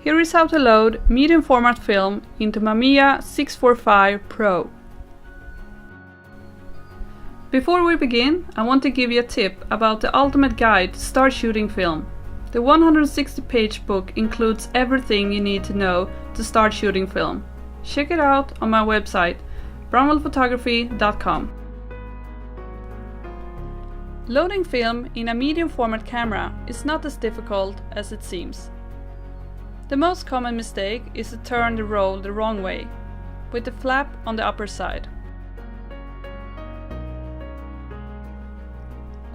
Here is how to load medium format film into Mamiya 645 Pro. Before we begin, I want to give you a tip about the ultimate guide to start shooting film. The 160-page book includes everything you need to know to start shooting film. Check it out on my website, brownwellphotography.com. Loading film in a medium format camera is not as difficult as it seems. The most common mistake is to turn the roll the wrong way, with the flap on the upper side.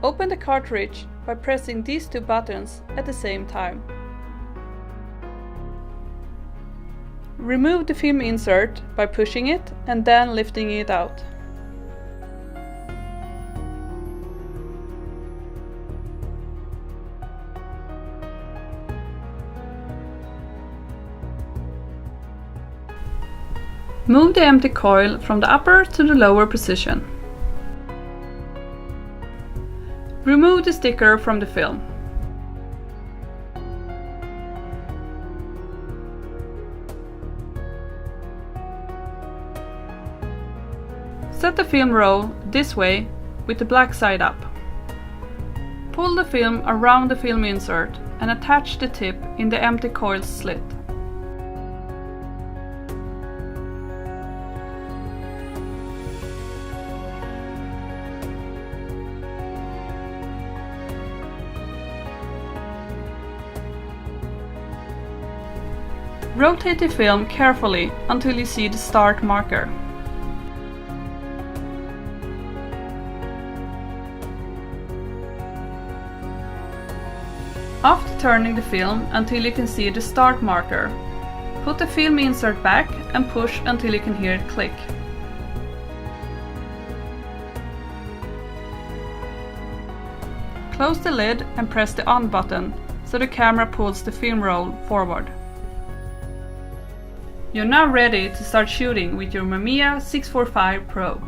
Open the cartridge by pressing these two buttons at the same time. Remove the film insert by pushing it and then lifting it out. Move the empty coil from the upper to the lower position. Remove the sticker from the film. Set the film roll this way with the black side up. Pull the film around the film insert and attach the tip in the empty coil slit. Rotate the film carefully until you see the start marker. After turning the film until you can see the start marker, put the film insert back and push until you can hear it click. Close the lid and press the on button so the camera pulls the film roll forward. You're now ready to start shooting with your Mamiya 645 Pro.